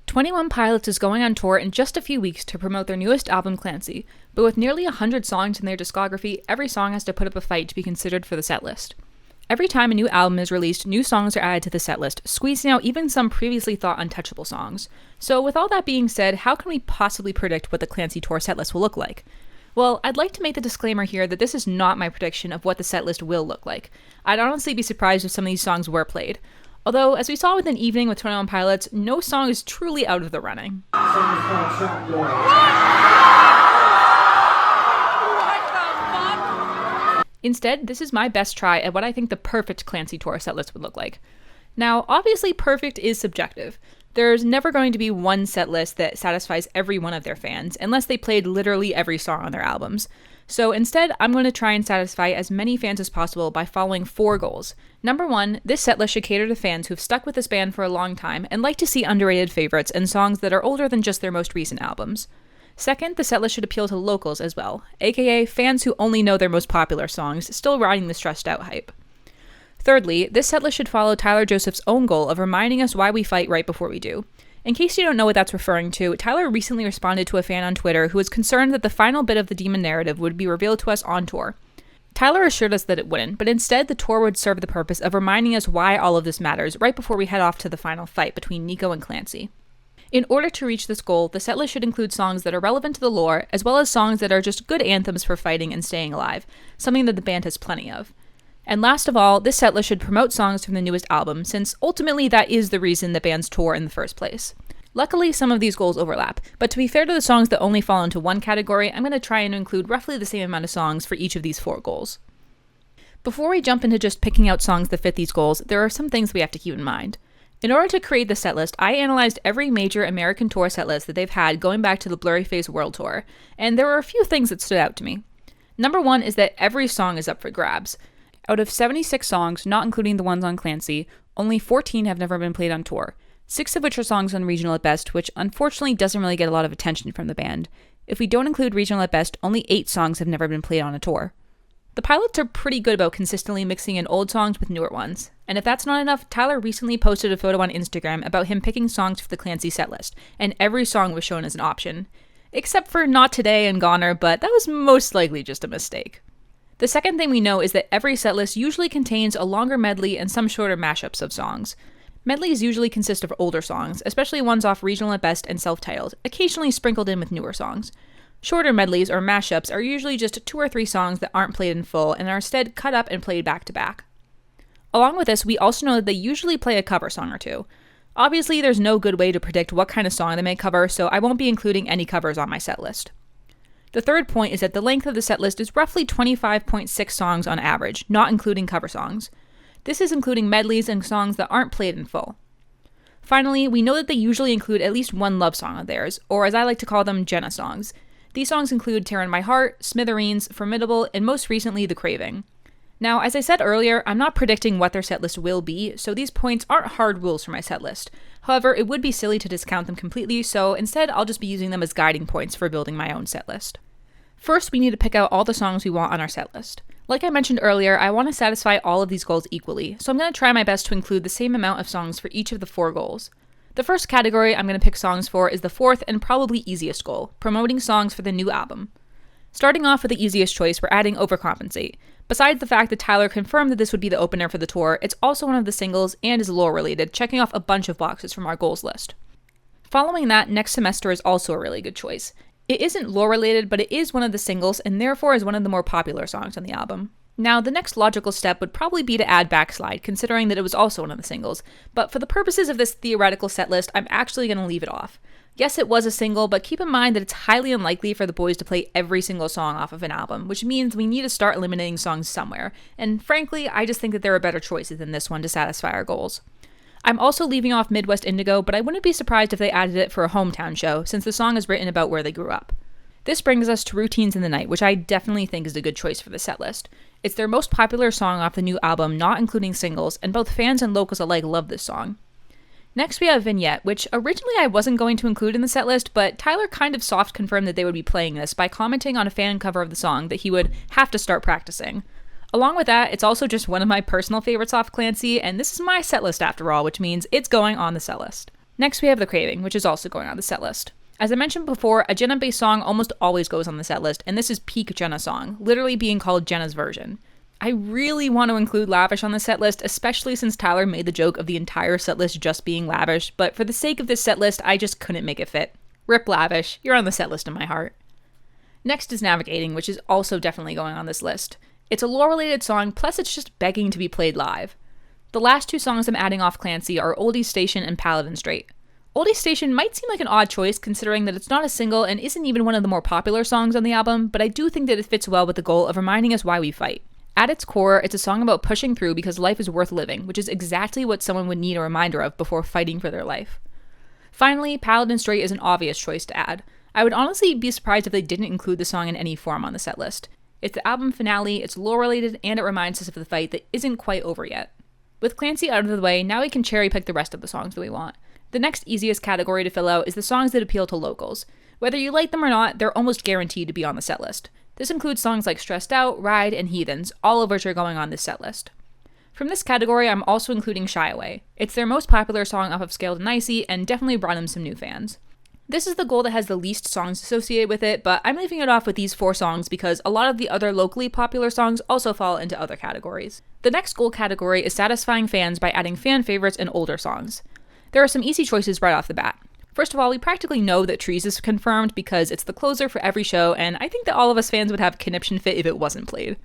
21 Pilots is going on tour in just a few weeks to promote their newest album, Clancy, but with nearly 100 songs in their discography, every song has to put up a fight to be considered for the setlist. Every time a new album is released, new songs are added to the setlist, squeezing out even some previously thought untouchable songs. So with all that being said, how can we possibly predict what the Clancy tour setlist will look like? Well, I'd like to make the disclaimer here that this is not my prediction of what the setlist will look like. I'd honestly be surprised if some of these songs were played. Although, as we saw with An Evening with 21 Pilots, no song is truly out of the running. Instead, this is my best try at what I think the perfect Clancy tour setlist would look like. Now, obviously perfect is subjective. There's never going to be one setlist that satisfies every one of their fans, unless they played literally every song on their albums. So instead, I'm going to try and satisfy as many fans as possible by following 4 goals. Number 1, this setlist should cater to fans who've stuck with this band for a long time and like to see underrated favorites and songs that are older than just their most recent albums. Second, the setlist should appeal to locals as well, aka fans who only know their most popular songs, still riding the stressed out hype. Thirdly, this setlist should follow Tyler Joseph's own goal of reminding us why we fight right before we do. In case you don't know what that's referring to, Tyler recently responded to a fan on Twitter who was concerned that the final bit of the Demon narrative would be revealed to us on tour. Tyler assured us that it wouldn't, but instead the tour would serve the purpose of reminding us why all of this matters right before we head off to the final fight between Nico and Clancy. In order to reach this goal, the setlist should include songs that are relevant to the lore, as well as songs that are just good anthems for fighting and staying alive, something that the band has plenty of. And last of all, this setlist should promote songs from the newest album, since ultimately that is the reason the bands tour in the first place. Luckily, some of these goals overlap, but to be fair to the songs that only fall into one category, I'm going to try and include roughly the same amount of songs for each of these 4 goals. Before we jump into just picking out songs that fit these goals, there are some things we have to keep in mind. In order to create the setlist, I analyzed every major American tour setlist that they've had going back to the Blurryface World Tour, and there were a few things that stood out to me. Number 1 is that every song is up for grabs. Out of 76 songs, not including the ones on Clancy, only 14 have never been played on tour, 6 of which are songs on Regional at Best, which unfortunately doesn't really get a lot of attention from the band. If we don't include Regional at Best, only 8 songs have never been played on a tour. The Pilots are pretty good about consistently mixing in old songs with newer ones. And if that's not enough, Tyler recently posted a photo on Instagram about him picking songs for the Clancy setlist, and every song was shown as an option. Except for Not Today and Goner, but that was most likely just a mistake. The second thing we know is that every setlist usually contains a longer medley and some shorter mashups of songs. Medleys usually consist of older songs, especially ones off Regional at Best and self-titled, occasionally sprinkled in with newer songs. Shorter medleys, or mashups, are usually just 2 or 3 songs that aren't played in full and are instead cut up and played back to back. Along with this, we also know that they usually play a cover song or 2. Obviously, there's no good way to predict what kind of song they may cover, so I won't be including any covers on my setlist. The third point is that the length of the setlist is roughly 25.6 songs on average, not including cover songs. This is including medleys and songs that aren't played in full. Finally, we know that they usually include at least one love song of theirs, or as I like to call them, Jenna songs. These songs include Tear in My Heart, Smithereens, Formidable, and most recently, The Craving. Now, as I said earlier, I'm not predicting what their setlist will be, so these points aren't hard rules for my setlist. However, it would be silly to discount them completely, so instead I'll just be using them as guiding points for building my own setlist. First, we need to pick out all the songs we want on our setlist. Like I mentioned earlier, I want to satisfy all of these goals equally, so I'm going to try my best to include the same amount of songs for each of the 4 goals. The first category I'm going to pick songs for is the 4th and probably easiest goal, promoting songs for the new album. Starting off with the easiest choice, we're adding Overcompensate. Besides the fact that Tyler confirmed that this would be the opener for the tour, it's also one of the singles and is lore related, checking off a bunch of boxes from our goals list. Following that, Next Semester is also a really good choice. It isn't lore related, but it is one of the singles and therefore is one of the more popular songs on the album. Now, the next logical step would probably be to add Backslide, considering that it was also one of the singles, but for the purposes of this theoretical set list, I'm actually going to leave it off. Yes, it was a single, but keep in mind that it's highly unlikely for the boys to play every single song off of an album, which means we need to start eliminating songs somewhere, and frankly, I just think that there are better choices than this one to satisfy our goals. I'm also leaving off Midwest Indigo, but I wouldn't be surprised if they added it for a hometown show, since the song is written about where they grew up. This brings us to Routines in the Night, which I definitely think is a good choice for the setlist. It's their most popular song off the new album, not including singles, and both fans and locals alike love this song. Next we have Vignette, which originally I wasn't going to include in the setlist, but Tyler kind of soft confirmed that they would be playing this by commenting on a fan cover of the song that he would have to start practicing. Along with that, it's also just one of my personal favorites off Clancy, and this is my setlist after all, which means it's going on the setlist. Next, we have The Craving, which is also going on the set list. As I mentioned before, a Jenna-based song almost always goes on the set list, and this is peak Jenna song, literally being called Jenna's version. I really want to include Lavish on the set list, especially since Tyler made the joke of the entire set list just being Lavish, but for the sake of this set list, I just couldn't make it fit. Rip Lavish, you're on the set list in my heart. Next is Navigating, which is also definitely going on this list. It's a lore-related song, plus it's just begging to be played live. The last two songs I'm adding off Clancy are Oldie Station and Paladin Strait. Oldie Station might seem like an odd choice considering that it's not a single and isn't even one of the more popular songs on the album, but I do think that it fits well with the goal of reminding us why we fight. At its core, it's a song about pushing through because life is worth living, which is exactly what someone would need a reminder of before fighting for their life. Finally, Paladin Strait is an obvious choice to add. I would honestly be surprised if they didn't include the song in any form on the set list. It's the album finale, it's lore-related, and it reminds us of the fight that isn't quite over yet. With Clancy out of the way, now we can cherry-pick the rest of the songs that we want. The next easiest category to fill out is the songs that appeal to locals. Whether you like them or not, they're almost guaranteed to be on the set list. This includes songs like Stressed Out, Ride, and Heathens, all of which are going on this set list. From this category, I'm also including Shy Away. It's their most popular song off of Scaled and Icy, and definitely brought them some new fans. This is the goal that has the least songs associated with it, but I'm leaving it off with these 4 songs because a lot of the other locally popular songs also fall into other categories. The next goal category is satisfying fans by adding fan favorites and older songs. There are some easy choices right off the bat. First of all, we practically know that Trees is confirmed because it's the closer for every show, and I think that all of us fans would have a conniption fit if it wasn't played.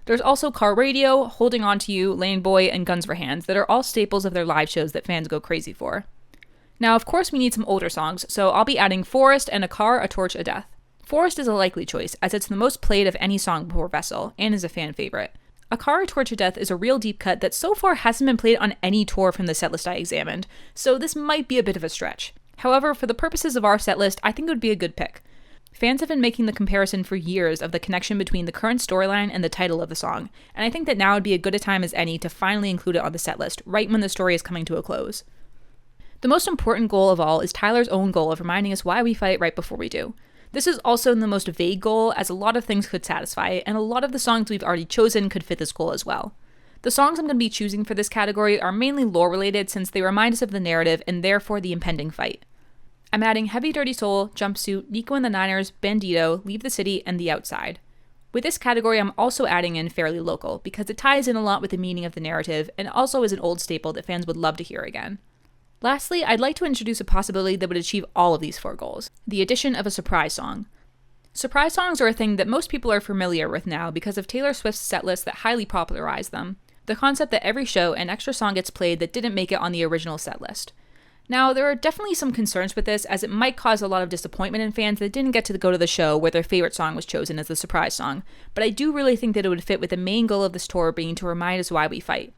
There's also Car Radio, Holding On To You, Lane Boy, and Guns for Hands that are all staples of their live shows that fans go crazy for. Now, of course, we need some older songs, so I'll be adding Forest and A Car, A Torch, A Death. Forest is a likely choice, as it's the most played of any song before Vessel, and is a fan favorite. A Car, A Torch, A Death is a real deep cut that so far hasn't been played on any tour from the setlist I examined, so this might be a bit of a stretch. However, for the purposes of our setlist, I think it would be a good pick. Fans have been making the comparison for years of the connection between the current storyline and the title of the song, and I think that now would be as good a time as any to finally include it on the setlist, right when the story is coming to a close. The most important goal of all is Tyler's own goal of reminding us why we fight right before we do. This is also the most vague goal, as a lot of things could satisfy it, and a lot of the songs we've already chosen could fit this goal as well. The songs I'm going to be choosing for this category are mainly lore-related since they remind us of the narrative and therefore the impending fight. I'm adding Heavy Dirty Soul, Jumpsuit, Nico and the Niners, Bandito, Leave the City, and The Outside. With this category, I'm also adding in Fairly Local, because it ties in a lot with the meaning of the narrative, and also is an old staple that fans would love to hear again. Lastly, I'd like to introduce a possibility that would achieve all of these 4 goals, the addition of a surprise song. Surprise songs are a thing that most people are familiar with now because of Taylor Swift's setlist that highly popularized them, the concept that every show an extra song gets played that didn't make it on the original setlist. Now, there are definitely some concerns with this, as it might cause a lot of disappointment in fans that didn't get to go to the show where their favorite song was chosen as the surprise song, but I do really think that it would fit with the main goal of this tour being to remind us why we fight.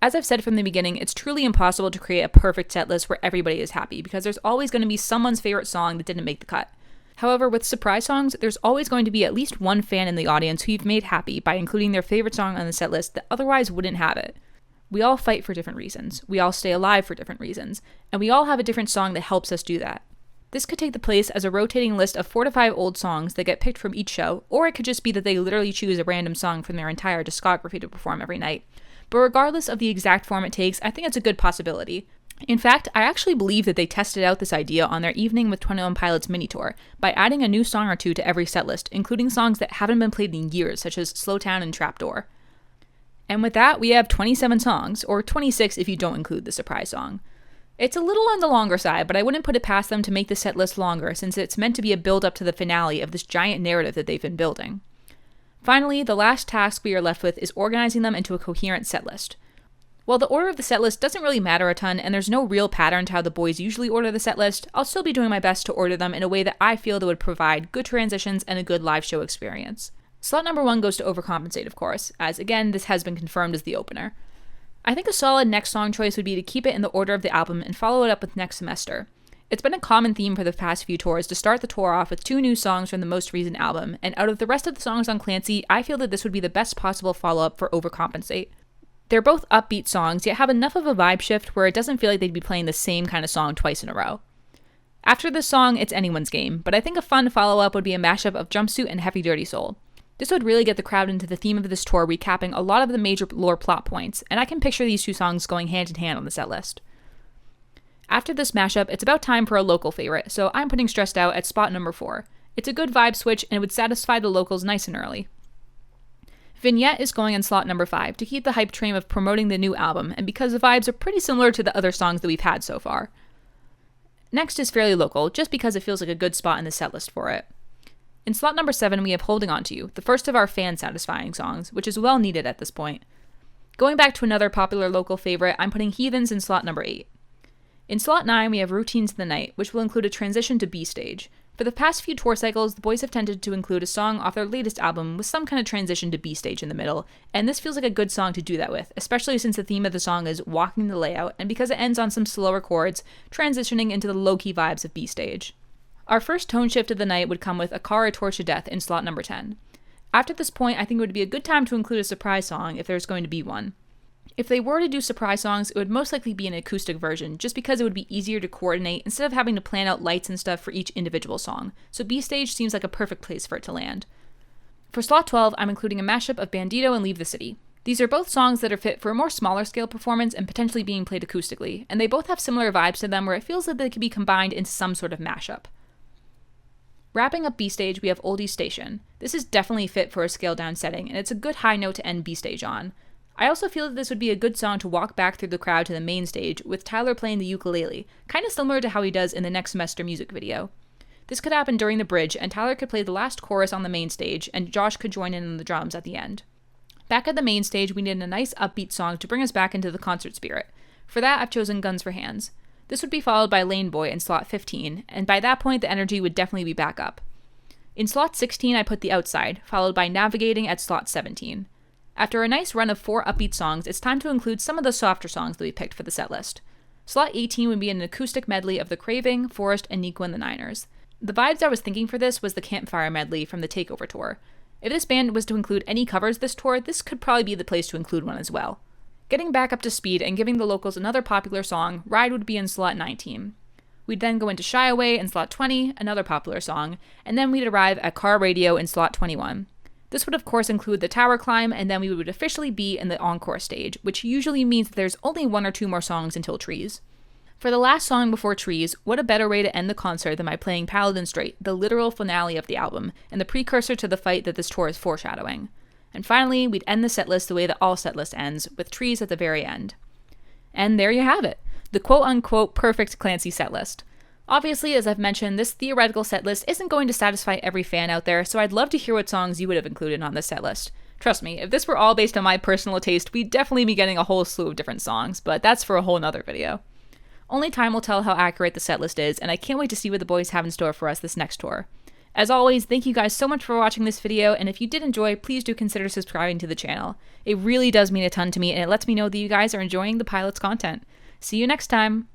As I've said from the beginning, it's truly impossible to create a perfect set list where everybody is happy, because there's always going to be someone's favorite song that didn't make the cut. However, with surprise songs, there's always going to be at least one fan in the audience who you've made happy by including their favorite song on the set list that otherwise wouldn't have it. We all fight for different reasons, we all stay alive for different reasons, and we all have a different song that helps us do that. This could take the place as a rotating list of 4 to 5 old songs that get picked from each show, or it could just be that they literally choose a random song from their entire discography to perform every night. But regardless of the exact form it takes, I think it's a good possibility. In fact, I actually believe that they tested out this idea on their Evening with 21 Pilots mini tour by adding a new song or two to every setlist, including songs that haven't been played in years, such as Slow Town and Trapdoor. And with that, we have 27 songs, or 26 if you don't include the surprise song. It's a little on the longer side, but I wouldn't put it past them to make the set list longer since it's meant to be a build-up to the finale of this giant narrative that they've been building. Finally, the last task we are left with is organizing them into a coherent set list. While the order of the set list doesn't really matter a ton and there's no real pattern to how the boys usually order the set list, I'll still be doing my best to order them in a way that I feel that would provide good transitions and a good live show experience. Slot number 1 goes to Overcompensate, of course, as again, this has been confirmed as the opener. I think a solid next song choice would be to keep it in the order of the album and follow it up with Next Semester. It's been a common theme for the past few tours to start the tour off with 2 new songs from the most recent album, and out of the rest of the songs on Clancy, I feel that this would be the best possible follow-up for Overcompensate. They're both upbeat songs, yet have enough of a vibe shift where it doesn't feel like they'd be playing the same kind of song twice in a row. After this song, it's anyone's game, but I think a fun follow-up would be a mashup of Jumpsuit and Heavy Dirty Soul. This would really get the crowd into the theme of this tour, recapping a lot of the major lore plot points, and I can picture these 2 songs going hand in hand on the set list. After this mashup, it's about time for a local favorite, so I'm putting Stressed Out at spot number 4. It's a good vibe switch and it would satisfy the locals nice and early. Vignette is going in slot number 5 to keep the hype train of promoting the new album, and because the vibes are pretty similar to the other songs that we've had so far. Next is Fairly Local, just because it feels like a good spot in the setlist for it. In slot number 7, we have Holding On To You, the first of our fan-satisfying songs, which is well needed at this point. Going back to another popular local favorite, I'm putting Heathens in slot number 8. In slot 9, we have Routines of the Night, which will include a transition to B stage. For the past few tour cycles, the boys have tended to include a song off their latest album with some kind of transition to B stage in the middle, and this feels like a good song to do that with, especially since the theme of the song is walking the layout, and because it ends on some slower chords, transitioning into the low-key vibes of B stage. Our first tone shift of the night would come with A Car, A Torch to Death in slot number 10. After this point, I think it would be a good time to include a surprise song if there's going to be one. If they were to do surprise songs, it would most likely be an acoustic version, just because it would be easier to coordinate instead of having to plan out lights and stuff for each individual song, so B stage seems like a perfect place for it to land. For slot 12, I'm including a mashup of Bandito and Leave the City. These are both songs that are fit for a more smaller scale performance and potentially being played acoustically, and they both have similar vibes to them where it feels like they could be combined into some sort of mashup. Wrapping up B stage, we have Oldie Station. This is definitely fit for a scaled down setting, and it's a good high note to end B stage on. I also feel that this would be a good song to walk back through the crowd to the main stage, with Tyler playing the ukulele, kind of similar to how he does in the Next Semester music video. This could happen during the bridge, and Tyler could play the last chorus on the main stage, and Josh could join in on the drums at the end. Back at the main stage, we need a nice upbeat song to bring us back into the concert spirit. For that, I've chosen Guns for Hands. This would be followed by Lane Boy in slot 15, and by that point the energy would definitely be back up. In slot 16, I put The Outside, followed by Navigating at slot 17. After a nice run of 4 upbeat songs, it's time to include some of the softer songs that we picked for the setlist. Slot 18 would be an acoustic medley of The Craving, Forest, and Nico and the Niners. The vibes I was thinking for this was the Campfire medley from the Takeover tour. If this band was to include any covers this tour, this could probably be the place to include one as well. Getting back up to speed and giving the locals another popular song, Ride would be in slot 19. We'd then go into Shy Away in slot 20, another popular song, and then we'd arrive at Car Radio in slot 21. This would of course include the Tower Climb, and then we would officially be in the encore stage, which usually means that there's only 1 or 2 more songs until Trees. For the last song before Trees, what a better way to end the concert than by playing Paladin Straight, the literal finale of the album, and the precursor to the fight that this tour is foreshadowing. And finally, we'd end the setlist the way that all setlists ends, with Trees at the very end. And there you have it, the quote-unquote perfect Clancy setlist. Obviously, as I've mentioned, this theoretical setlist isn't going to satisfy every fan out there, so I'd love to hear what songs you would have included on this setlist. Trust me, if this were all based on my personal taste, we'd definitely be getting a whole slew of different songs, but that's for a whole nother video. Only time will tell how accurate the setlist is, and I can't wait to see what the boys have in store for us this next tour. As always, thank you guys so much for watching this video, and if you did enjoy, please do consider subscribing to the channel. It really does mean a ton to me, and it lets me know that you guys are enjoying the pilot's content. See you next time!